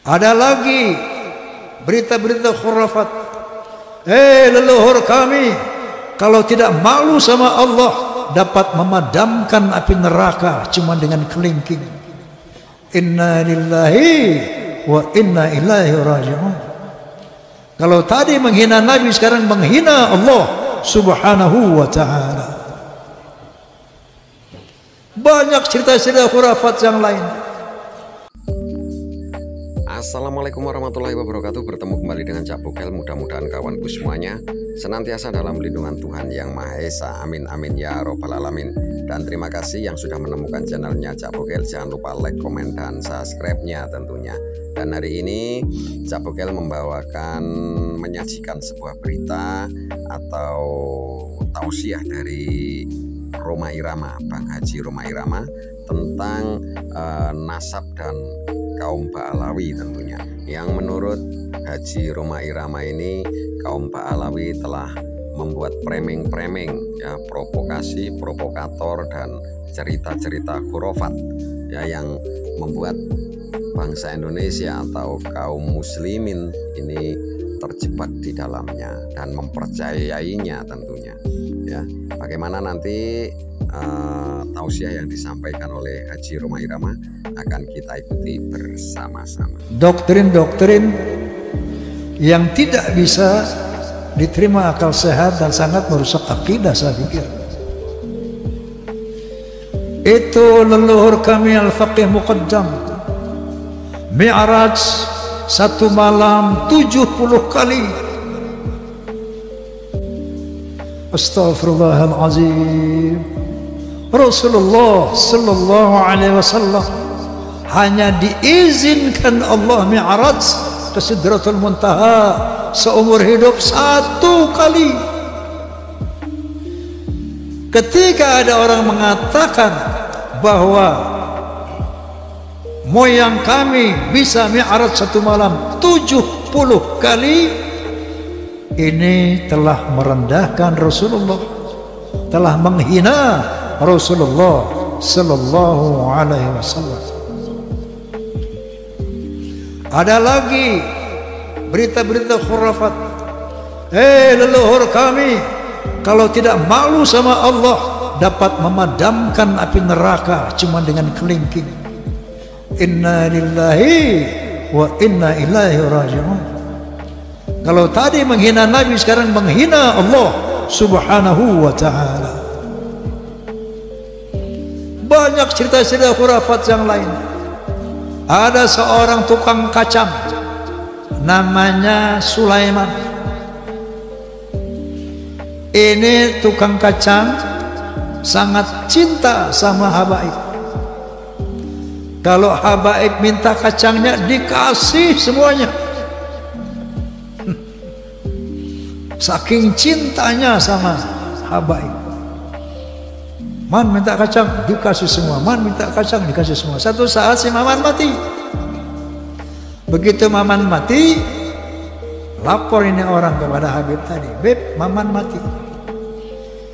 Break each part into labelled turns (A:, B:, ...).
A: Ada lagi berita-berita khurafat. Leluhur kami kalau tidak malu sama Allah dapat memadamkan api neraka cuma dengan kelingking. Inna lillahi wa inna ilaihi raji'un. Kalau tadi menghina Nabi, sekarang menghina Allah subhanahu wa ta'ala. Banyak cerita-cerita khurafat yang lain.
B: Assalamualaikum warahmatullahi wabarakatuh. Bertemu kembali dengan Cak Bokel. Mudah-mudahan kawanku semuanya senantiasa dalam lindungan Tuhan Yang Maha Esa. Amin amin ya robbal alamin. Dan terima kasih yang sudah menemukan channelnya Cak Bokel. Jangan lupa like, komen, dan subscribe-nya tentunya. Dan hari ini Cak Bokel menyajikan sebuah berita atau tausiah dari Rhoma Irama, Bang Haji Rhoma Irama, tentang nasab dan kaum Ba'alawi tentunya. Yang menurut Haji Rhoma Irama ini, kaum Ba'alawi telah membuat premeng-premeng, ya, provokasi, provokator, dan cerita-cerita khurafat, ya, yang membuat bangsa Indonesia atau kaum muslimin ini terjebak di dalamnya dan mempercayainya tentunya. Ya, bagaimana nanti tausiah yang disampaikan oleh Haji Rhoma Irama akan kita ikuti bersama-sama.
A: Doktrin-doktrin yang tidak bisa diterima akal sehat dan sangat merusak akidah, saya pikir. Itu leluhur kami Al-Faqih Muqaddam, Mi'raj satu malam 70 kali. Astaghfirullahalazim. Rasulullah sallallahu alaihi wasallam hanya diizinkan Allah Mi'raj ke Sidratul Muntaha seumur hidup 1 kali. Ketika ada orang mengatakan bahwa moyang kami bisa Mi'raj 1 malam 70 kali, ini telah merendahkan Rasulullah, telah menghina Rasulullah sallallahu alaihi wasallam. Ada lagi berita-berita khurafat. Leluhur kami kalau tidak malu sama Allah dapat memadamkan api neraka cuma dengan kelingking. Inna lillahi wa inna ilaihi raji'un. Kalau tadi menghina Nabi, sekarang menghina Allah subhanahu wa ta'ala. Banyak cerita-cerita khurafat yang lain. Ada seorang tukang kacang namanya Sulaiman. Ini tukang kacang sangat cinta sama habaib. Kalau habaib minta kacangnya, dikasih semuanya. Saking cintanya sama habaib. Man minta kacang, dikasih semua. Man minta kacang, dikasih semua. Satu saat si Maman mati. Begitu Maman mati, lapor ini orang kepada Habib tadi, Beb, Maman mati.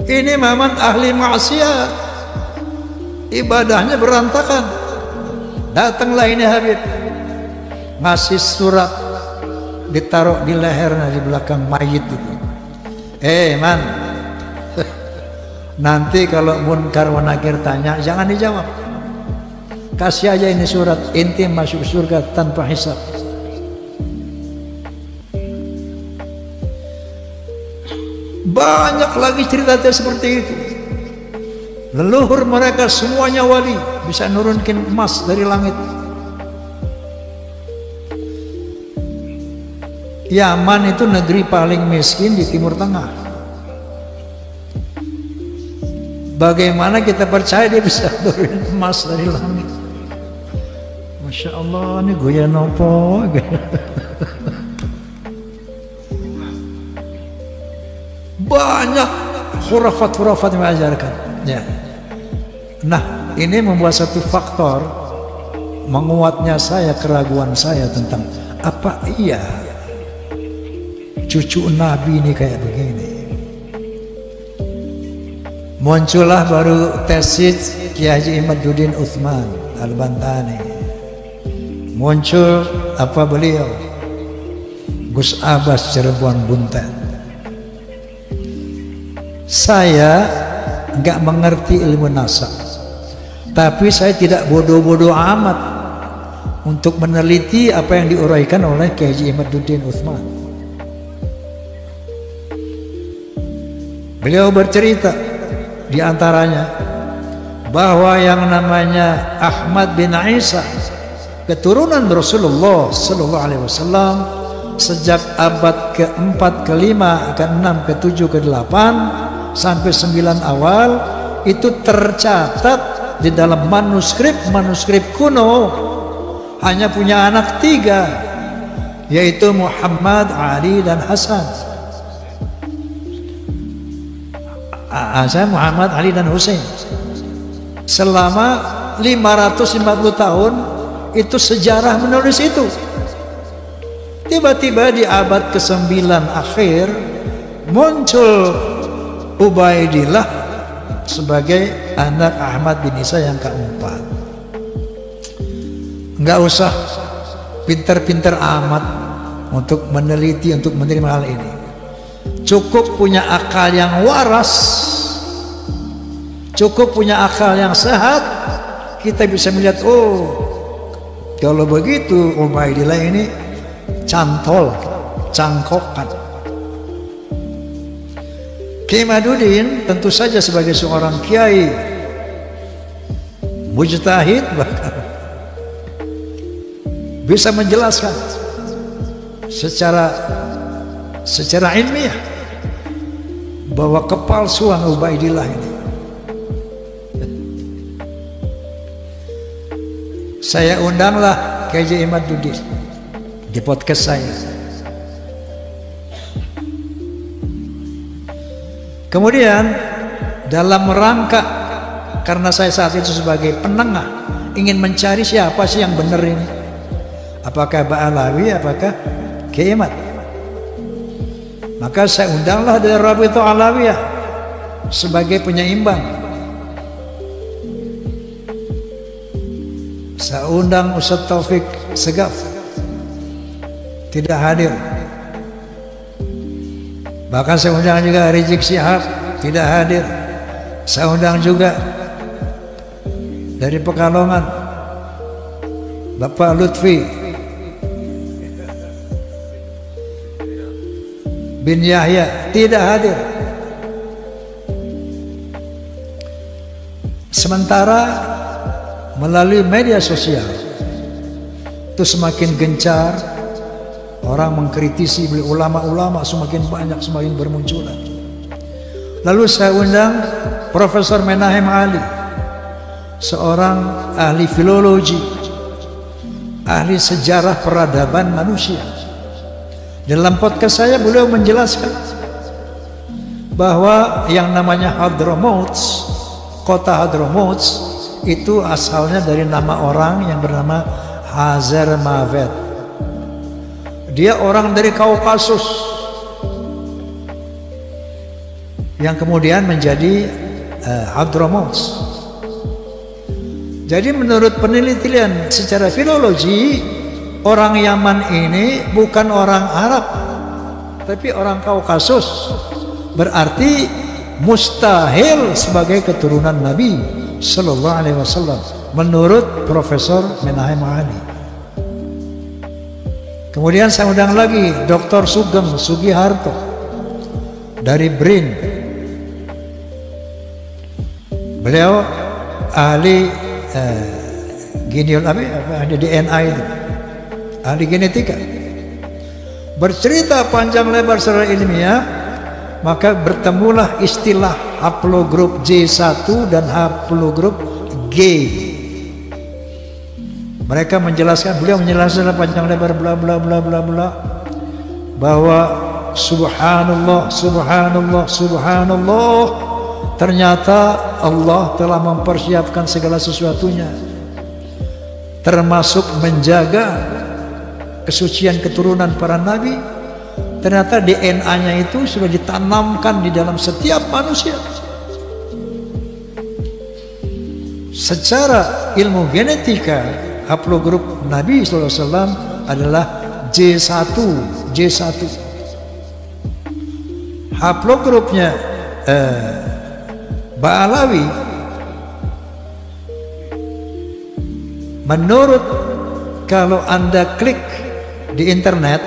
A: Ini Maman ahli maksiat, ibadahnya berantakan. Datanglah ini Habib, ngasih surat, ditaruh di lehernya di belakang mayit itu. Man, nanti kalau munkar wa nakir tanya, jangan dijawab. Kasih aja ini surat, inti masuk surga tanpa hisab. Banyak lagi cerita seperti itu. Leluhur mereka semuanya wali, bisa nurunkan emas dari langit. Yaman itu negeri paling miskin di Timur Tengah. Bagaimana kita percaya dia bisa turun emas dari langit? Masya Allah, ini goya nopo. Banyak khurafat-khurafat yang mengajarkan. Ya. Nah, ini membuat satu faktor menguatnya keraguan saya tentang apa iya cucu Nabi ini kayak begini. Muncullah baru tesis Kiai Haji Imaduddin Utsman Al-Bantani. muncul apa beliau, Gus Abbas Cirebon Bunten. Saya nggak mengerti ilmu nasab, tapi saya tidak bodoh-bodoh amat untuk meneliti apa yang diuraikan oleh Kiai Haji Imaduddin Utsman. Beliau bercerita di antaranya bahwa yang namanya Ahmad bin Isa, keturunan Rasulullah Sallallahu Alaihi Wasallam, sejak abad ke-4, ke-5, ke-6, ke-7, ke-8 sampai 9 awal itu tercatat di dalam manuskrip kuno hanya punya anak 3, yaitu Muhammad, Ali, dan Hasan. Muhammad, Ali, dan Hussein. Selama 550 tahun itu sejarah menulis itu. Tiba-tiba di abad ke-9 akhir muncul Ubaidillah sebagai anak Ahmad bin Isa yang keempat. Enggak usah pinter-pinter amat untuk meneliti, untuk menerima hal ini. Cukup punya akal yang waras, cukup punya akal yang sehat, kita bisa melihat, oh kalau begitu Ubaidillah ini cantol, cangkokan. Kiai Imaduddin tentu saja sebagai seorang kiai mujtahid bahkan bisa menjelaskan secara ilmiah bahwa kepalsuan Ubaidillah ini. Saya undanglah Kiai Haji Imaduddin di podcast saya. Kemudian dalam rangka, karena saya saat itu sebagai penengah ingin mencari siapa sih yang benar ini, apakah Ba'alawi, apakah Kiai Imad, maka saya undanglah dari Rabithah Alawiyah sebagai penyeimbang. Saya undang Ustaz Taufik Segaf, tidak hadir. Bahkan saya undang juga Rizik Syihab, tidak hadir. Saya undang juga dari Pekalongan Bapak Lutfi bin Yahya, tidak hadir. Sementara melalui media sosial itu semakin gencar, orang mengkritisi ulama-ulama semakin banyak, semakin bermunculan. Lalu saya undang Profesor Menahem Ali, seorang ahli filologi, ahli sejarah peradaban manusia. Dalam podcast saya beliau menjelaskan bahwa yang namanya Hadramaut, kota Hadramaut itu asalnya dari nama orang yang bernama Hazar Maved. Dia orang dari Kaukasus yang kemudian menjadi Hadramaut. Jadi menurut penelitian secara filologi, orang Yaman ini bukan orang Arab, tapi orang Kaukasus. Berarti mustahil sebagai keturunan Nabi Sallallahu Alaihi Wasallam menurut Profesor Menahem Ali. Kemudian saya undang lagi Dr. Sugeng Sugiharto dari BRIN. Beliau ahli ada DNA itu, ahli genetika. Bercerita panjang lebar secara ilmiah, maka bertemulah istilah haplogrup J1 dan haplogrup G. Mereka menjelaskan, beliau menjelaskan panjang lebar bla bla bla bla bla bahwa subhanallah subhanallah subhanallah, ternyata Allah telah mempersiapkan segala sesuatunya, termasuk menjaga kesucian keturunan para nabi. Ternyata DNA-nya itu sudah ditanamkan di dalam setiap manusia. Secara ilmu genetika haplogrup Nabi SAW adalah J1. Haplogrupnya Ba'alawi menurut, kalau Anda klik di internet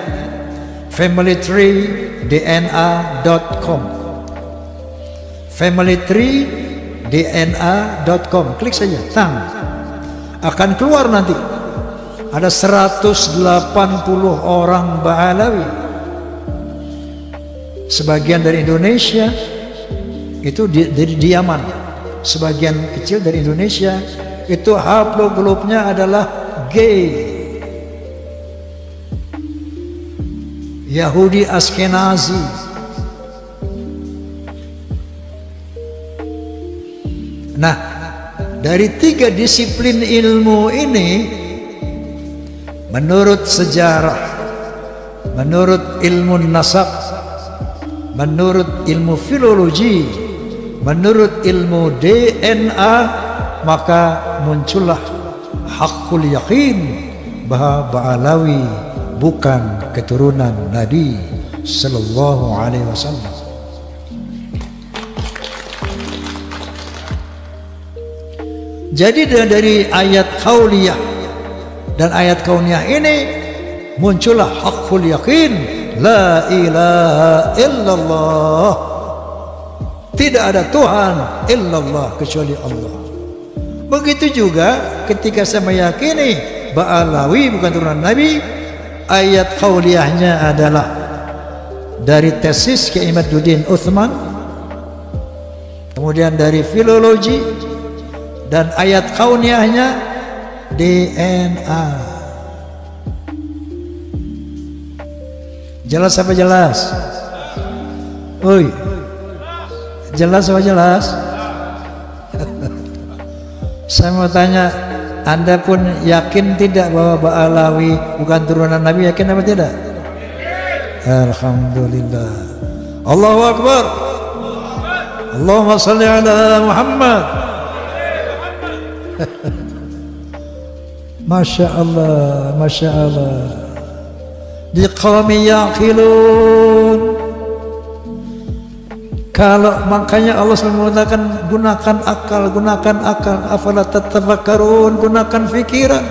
A: familytreedna.com, familytreedna.com, klik saja, akan keluar nanti ada 180 orang Ba'alawi, sebagian dari Indonesia, itu dari Yaman, sebagian kecil dari Indonesia. Itu haplogrupnya adalah G, Yahudi Askenazi. Nah, dari 3 disiplin ilmu ini, menurut sejarah, menurut ilmu nasab, menurut ilmu filologi, menurut ilmu DNA, maka muncullah hakul yakin bahwa Ba'alawi bukan keturunan Nabi Sallallahu Alaihi Wasallam. Jadi dari ayat qauliyah dan ayat kauniyah ini muncullah hakul yakin, la ilaha illallah, tidak ada Tuhan illallah kecuali Allah. Begitu juga ketika saya meyakini Ba'alawi bukan turunan Nabi, ayat qauliyahnya adalah dari tesis Kiai Imaduddin Utsman, kemudian dari filologi, dan ayat kauniyahnya DNA. Jelas apa jelas? Oi, jelas apa jelas? Saya mau tanya, Anda pun yakin tidak bahwa Ba'alawi bukan turunan Nabi? Yakin apa tidak? Alhamdulillah. Allahu Akbar. Allahumma salli ala Muhammad. Masya Allah, Masya Allah. Liqawmi yaqilun. Kalau makanya Allah selalu mengatakan gunakan akal, afala tatafakkarun, gunakan fikiran,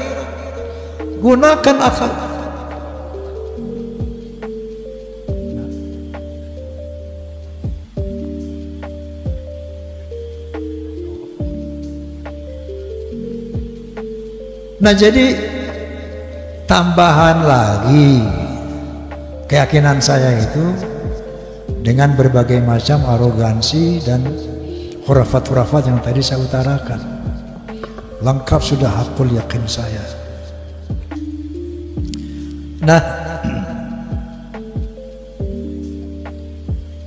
A: gunakan akal. Nah, jadi tambahan lagi keyakinan saya itu dengan berbagai macam arogansi dan khurafat-khurafat yang tadi saya utarakan. Lengkap sudah hakul yakin saya. Nah,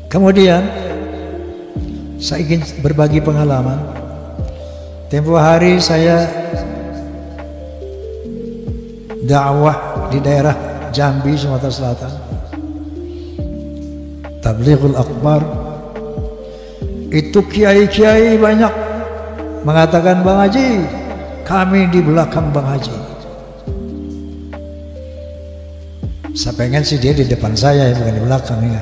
A: kemudian saya ingin berbagi pengalaman. Tempo hari saya dakwah di daerah Jambi, Sumatera Selatan. Tablighul Akbar. Itu kiai-kiai banyak mengatakan, Bang Haji, kami di belakang Bang Haji. Saya pengen sih dia di depan saya, bukan di belakang ya.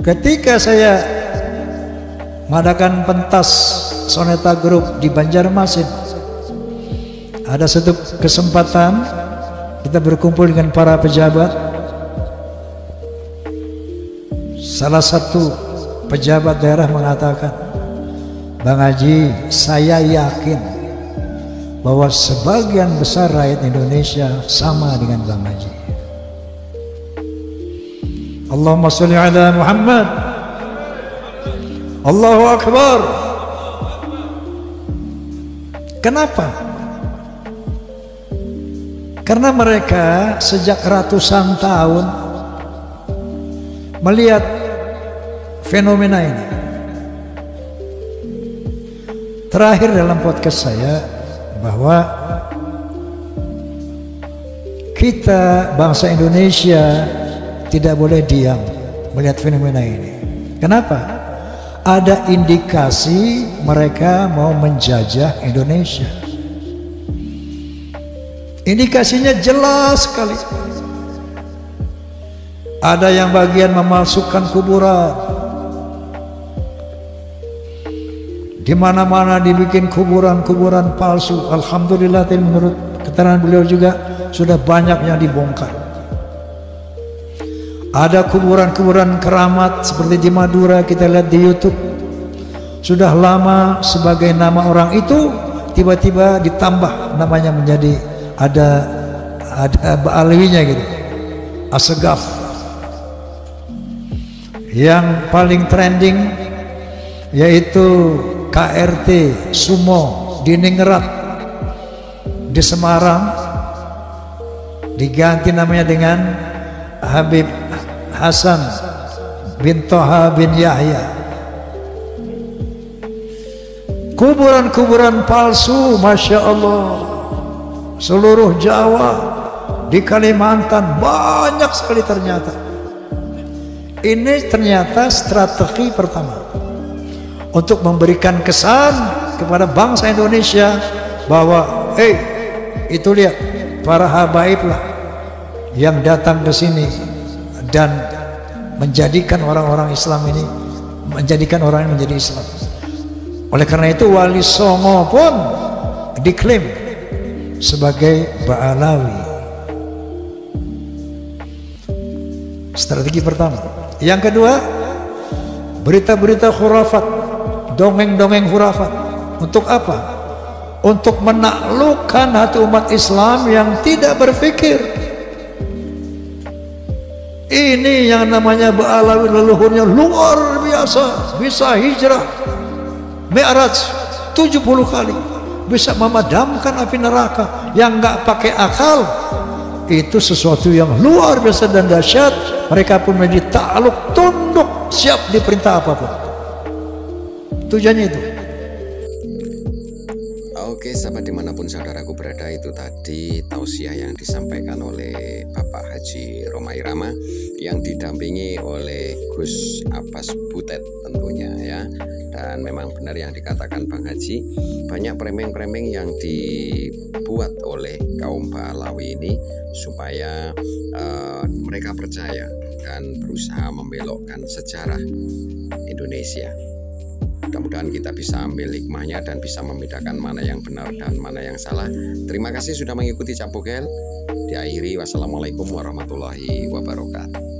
A: Ketika saya mengadakan pentas Soneta Group di Banjarmasin, ada satu kesempatan kita berkumpul dengan para pejabat. Salah satu pejabat daerah mengatakan, Bang Haji, saya yakin bahwa sebagian besar rakyat Indonesia sama dengan Bang Haji. Allahumma sholli ala Muhammad. Allahu Akbar. Kenapa? Karena mereka sejak ratusan tahun melihat fenomena ini. Terakhir dalam podcast saya bahwa kita bangsa Indonesia tidak boleh diam melihat fenomena ini. Kenapa? ada indikasi mereka mau menjajah Indonesia. Indikasinya jelas sekali. Ada yang bagian memalsukan kuburan. Di mana-mana dibikin kuburan-kuburan palsu. Alhamdulillah, menurut keterangan beliau juga sudah banyak yang dibongkar. Ada kuburan-kuburan keramat seperti di Madura, kita lihat di YouTube. Sudah lama sebagai nama orang itu, tiba-tiba ditambah namanya menjadi ada Ba'alawinya gitu, Asegaf. Yang paling trending yaitu KRT Sumo di Ningrat di Semarang, diganti namanya dengan Habib Hasan bin Toha bin Yahya. Kuburan-kuburan palsu, Masya Allah, seluruh Jawa, di Kalimantan banyak sekali ternyata. Ini ternyata strategi pertama untuk memberikan kesan kepada bangsa Indonesia bahwa itu lihat para habaib lah yang datang ke sini dan menjadikan orang-orang Islam ini, menjadikan orang yang menjadi Islam. Oleh karena itu Wali Songo pun diklaim sebagai Ba'alawi. Strategi pertama. Yang kedua, berita-berita khurafat, dongeng-dongeng khurafat. Untuk apa? Untuk menaklukkan hati umat Islam yang tidak berpikir. Ini yang namanya Ba'alawi, leluhurnya luar biasa, bisa hijrah Mi'raj 70 kali, bisa memadamkan api neraka yang nggak pakai akal. Itu sesuatu yang luar biasa dan dahsyat. Mereka pun menjadi takluk, tunduk, siap diperintah apapun. Tujuannya itu.
B: Oke, sahabat dimanapun saudaraku berada, itu tadi tausiah yang disampaikan oleh Bapak Haji Roma Irama yang didampingi oleh Gus Abbas Butet tentunya ya. Dan memang benar yang dikatakan Bang Haji, banyak premeng-premeng yang dibuat oleh kaum Ba'alawi ini supaya mereka percaya dan berusaha membelokkan sejarah Indonesia. Mudah-mudahan kita bisa ambil hikmahnya dan bisa membedakan mana yang benar dan mana yang salah. Terima kasih sudah mengikuti Capugel. Diakhiri, wassalamualaikum warahmatullahi wabarakatuh.